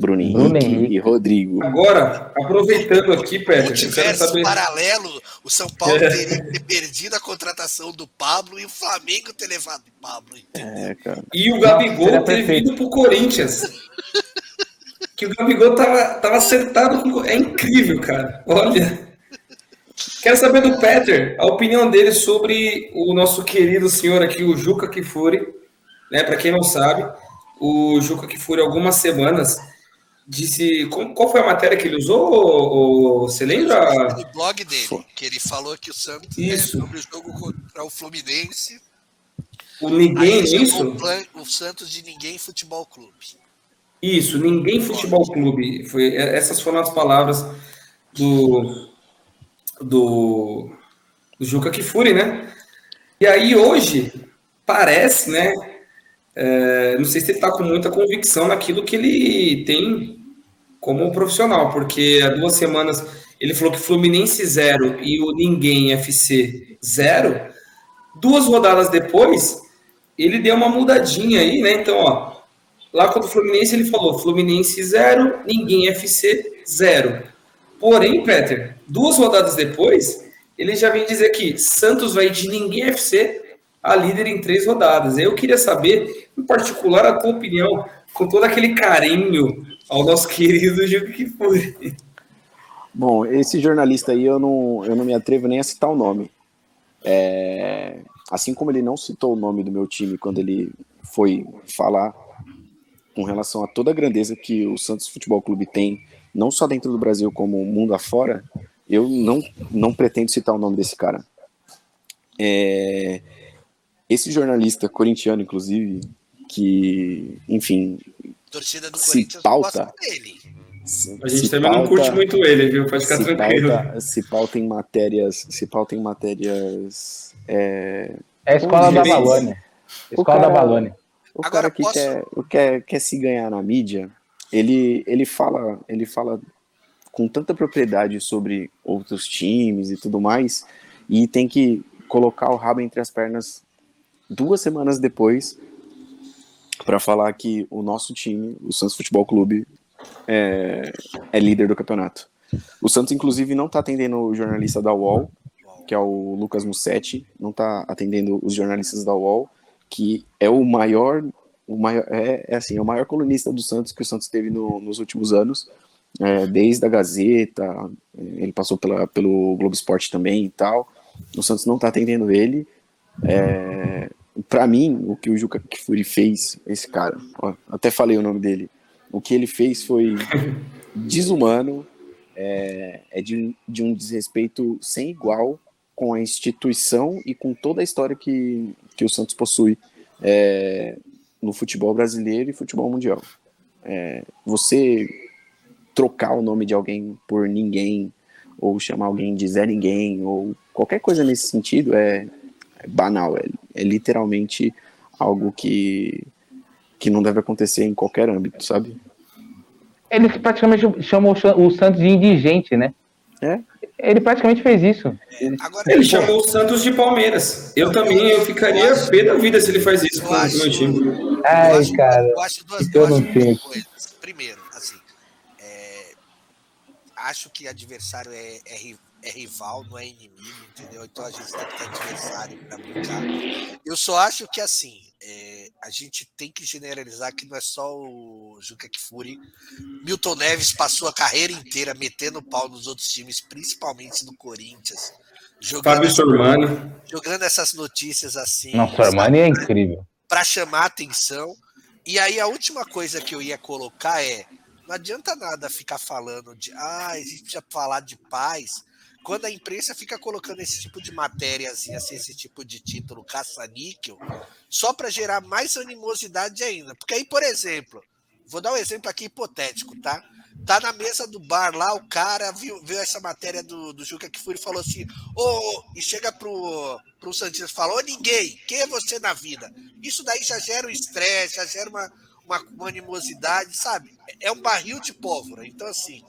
Bruno Henrique e Rodrigo. Agora, aproveitando aqui, Peter, se tivesse paralelo, o São Paulo teria que ter perdido a contratação do Pablo e o Flamengo ter levado o Pablo, entendeu? Cara. E o Gabigol ter vindo pro Corinthians. Que o Gabigol tava acertado. É incrível, cara. Olha. Quero saber do Peter, a opinião dele sobre o nosso querido senhor aqui, o Juca Kfouri. Né? Para quem não sabe, o Juca Kfouri, algumas semanas, disse... Qual foi a matéria que ele usou? Você lembra? No blog dele, que ele falou que o Santos sobre o jogo contra o Fluminense. O Ninguém, isso? O Santos de Ninguém Futebol Clube. Isso, Ninguém Futebol Clube. Essas foram as palavras do Juca Kfouri, né? E aí hoje parece, né? Não sei se ele está com muita convicção naquilo que ele tem como profissional, porque há 2 semanas ele falou que Fluminense 0 e o Ninguém FC 0. 2 rodadas depois, ele deu uma mudadinha aí, né? Então, ó, lá contra o Fluminense ele falou Fluminense 0, Ninguém FC 0. Porém, Peter, 2 rodadas depois, ele já vem dizer que Santos vai de Ninguém FC a líder em 3 rodadas. Eu queria saber, em particular, a tua opinião, com todo aquele carinho ao nosso querido Juca Kfouri. Bom, esse jornalista aí eu não me atrevo nem a citar o nome. Assim como ele não citou o nome do meu time quando ele foi falar com relação a toda a grandeza que o Santos Futebol Clube tem, não só dentro do Brasil como mundo afora, eu não pretendo citar o nome desse cara. Esse jornalista corintiano, inclusive, que, enfim, torcida do Corinthians gosta dele. A gente também não curte muito ele, viu? Pode ficar tranquilo. Se pauta em matérias. É a escola da Valônia. Escola da Valônia. O cara que quer se ganhar na mídia, ele fala com tanta propriedade sobre outros times e tudo mais, e tem que colocar o rabo entre as pernas 2 semanas depois para falar que o nosso time, o Santos Futebol Clube, é líder do campeonato. O Santos, inclusive, não está atendendo o jornalista da UOL, que é o Lucas Mussetti, não está atendendo os jornalistas da UOL, que é o maior colunista do Santos que o Santos teve nos últimos anos, desde a Gazeta, ele passou pelo Globo Esporte também e tal. O Santos não está atendendo ele. Para mim, o que o Juca Kfouri fez, esse cara, até falei o nome dele, o que ele fez foi desumano, de um desrespeito sem igual com a instituição e com toda a história que o Santos possui no futebol brasileiro e futebol mundial. Você trocar o nome de alguém por ninguém, ou chamar alguém de Zé Ninguém, ou qualquer coisa nesse sentido, é banal, é literalmente algo que não deve acontecer em qualquer âmbito, sabe? Eles praticamente chamam o Santos de indigente, né? Ele praticamente fez isso. Ele chamou o Santos de Palmeiras. Eu ficaria pé da vida se ele faz isso com o meu time. Ai, cara. Eu acho duas coisas. Primeiro, assim, acho que adversário é rival, não é inimigo, entendeu? Então a gente tem que ter adversário para brincar. Eu só acho que, assim, a gente tem que generalizar que não é só o Juca Kfouri. Milton Neves passou a carreira inteira metendo pau nos outros times, principalmente no Corinthians. Fábio Sormani. Jogando essas notícias assim. Não, Sormani é incrível. Para chamar atenção. E aí a última coisa que eu ia colocar não adianta nada ficar falando a gente precisa falar de paz, quando a imprensa fica colocando esse tipo de matériazinha, assim, esse tipo de título caça-níquel, só para gerar mais animosidade ainda. Porque aí, por exemplo, vou dar um exemplo aqui hipotético, tá? Tá na mesa do bar lá, o cara viu essa matéria do Juca Kfouri e falou assim, e chega pro Santista e fala, ninguém, quem é você na vida? Isso daí já gera um estresse, já gera uma animosidade, sabe? É um barril de pólvora. Então, assim,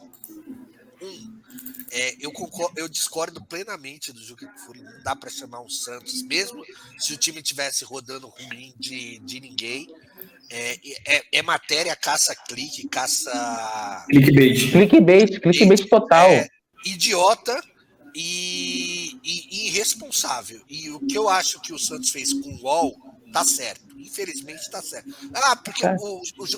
eu discordo plenamente do Juca Kfouri. Não dá para chamar um Santos, mesmo se o time tivesse rodando ruim de ninguém. É matéria, caça-clique, caça... Clickbait total. Idiota e irresponsável. E o que eu acho que o Santos fez com o UOL tá certo. Infelizmente tá certo. Porque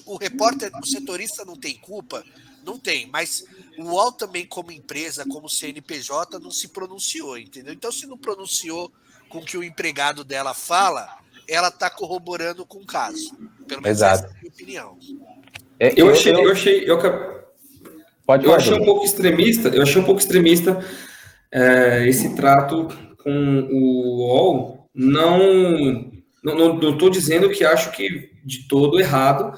o repórter, o setorista não tem culpa? Não tem, mas o UOL também, como empresa, como CNPJ, não se pronunciou, entendeu? Então, se não pronunciou com o que o empregado dela fala, ela tá corroborando com o caso. Pelo menos essa é a minha opinião. Eu achei um pouco extremista esse trato com o UOL. Não estou dizendo que acho que de todo errado,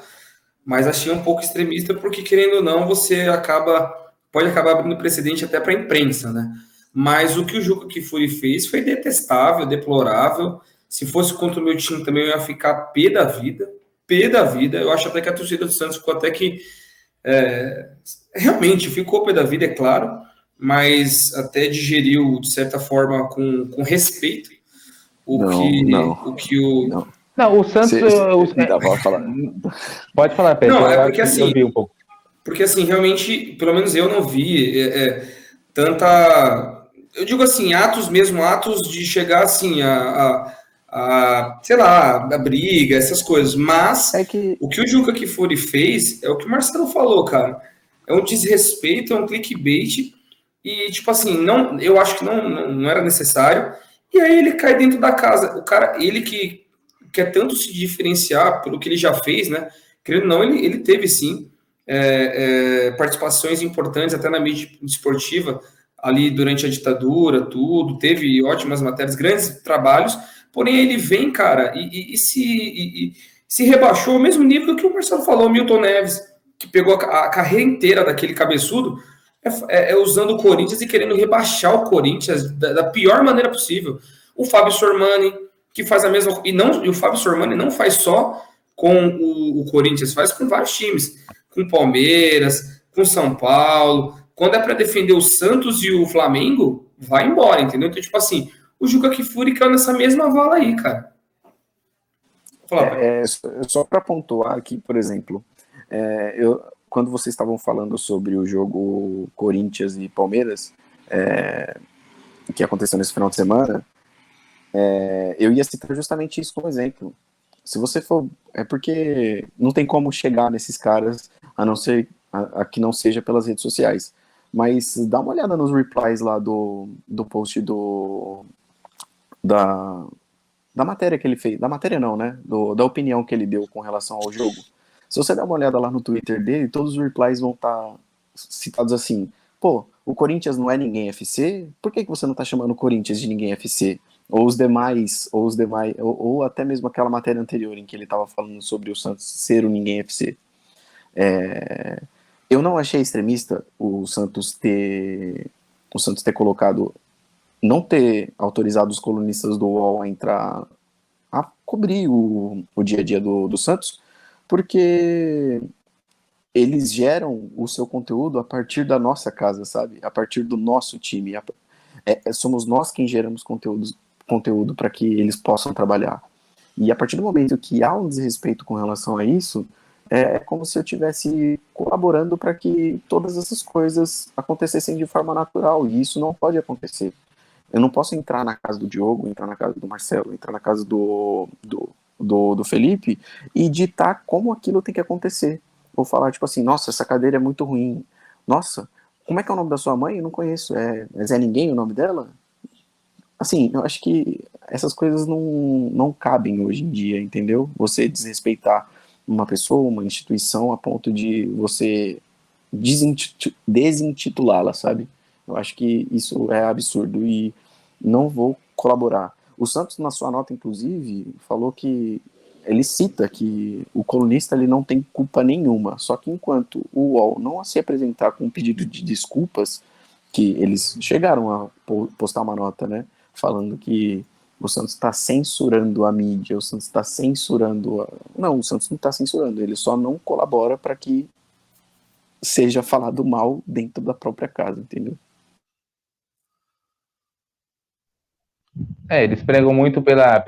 mas achei um pouco extremista porque, querendo ou não, você pode acabar abrindo precedente até para a imprensa, né? Mas o que o Juca Kfouri fez foi detestável, deplorável. Se fosse contra o meu time também, eu ia ficar pé da vida. Pé da vida. Eu acho até que a torcida do Santos ficou até que... realmente, ficou pé da vida, é claro, mas até digeriu, de certa forma, com respeito Não, o Santos... Pode falar. Pode falar, Pedro. Não, é porque assim... Eu vi um pouco. Porque, assim, realmente, pelo menos eu não vi tanta... Eu digo assim, atos de chegar, assim, sei lá, a briga, essas coisas. Mas o que o Juca Kfouri fez é o que o Marcelo falou, cara. É um desrespeito, é um clickbait. E, tipo assim, eu acho que não era necessário. E aí ele cai dentro da casa. O cara, ele que quer tanto se diferenciar pelo que ele já fez, né? Querendo ou não, ele teve, sim, participações importantes até na mídia esportiva ali durante a ditadura, tudo, teve ótimas matérias, grandes trabalhos, porém ele vem, cara, e se rebaixou ao mesmo nível que o Marcelo falou, o Milton Neves, que pegou a carreira inteira daquele cabeçudo, usando o Corinthians e querendo rebaixar o Corinthians da pior maneira possível. O Fábio Sormani, que faz a mesma... E o Fábio Sormani não faz só com o Corinthians, faz com vários times, com Palmeiras, com São Paulo. Quando é para defender o Santos e o Flamengo, vai embora, entendeu? Então, tipo assim, o Juca Kfouri caiu nessa mesma vala aí, cara. Só para pontuar aqui, por exemplo, quando vocês estavam falando sobre o jogo Corinthians e Palmeiras, que aconteceu nesse final de semana, eu ia citar justamente isso como exemplo. Se você for... É porque não tem como chegar nesses caras, a não ser que não seja pelas redes sociais. Mas dá uma olhada nos replies lá do post da matéria que ele fez. Da matéria não, né? Da opinião que ele deu com relação ao jogo. Se você der uma olhada lá no Twitter dele, todos os replies vão estar citados assim: pô, o Corinthians não é ninguém FC? Por que você não tá chamando o Corinthians de ninguém FC? Ou até mesmo aquela matéria anterior em que ele estava falando sobre o Santos ser o ninguém FC. Eu não achei extremista o Santos ter colocado, não ter autorizado os colunistas do UOL a entrar, a cobrir o dia a dia do Santos, porque eles geram o seu conteúdo a partir da nossa casa, sabe? A partir do nosso time. Somos nós quem geramos conteúdo para que eles possam trabalhar. E a partir do momento que há um desrespeito com relação a isso, é como se eu estivesse colaborando para que todas essas coisas acontecessem de forma natural, e isso não pode acontecer. Eu não posso entrar na casa do Diogo, entrar na casa do Marcelo, entrar na casa do Felipe e ditar como aquilo tem que acontecer. Ou falar, tipo assim, nossa, essa cadeira é muito ruim. Nossa, como é que é o nome da sua mãe? Eu não conheço. É Zé Ninguém o nome dela? Assim, eu acho que essas coisas não cabem hoje em dia, entendeu? Você desrespeitar uma pessoa, uma instituição, a ponto de você desintitulá-la, sabe? Eu acho que isso é absurdo e não vou colaborar. O Santos, na sua nota, inclusive, falou que ele cita que o colunista ele não tem culpa nenhuma, só que enquanto o UOL não se apresentar com um pedido de desculpas, que eles chegaram a postar uma nota, né, falando que o Santos está censurando a mídia, o Santos está censurando... Não, o Santos não está censurando, ele só não colabora para que seja falado mal dentro da própria casa, entendeu? Eles pregam muito pela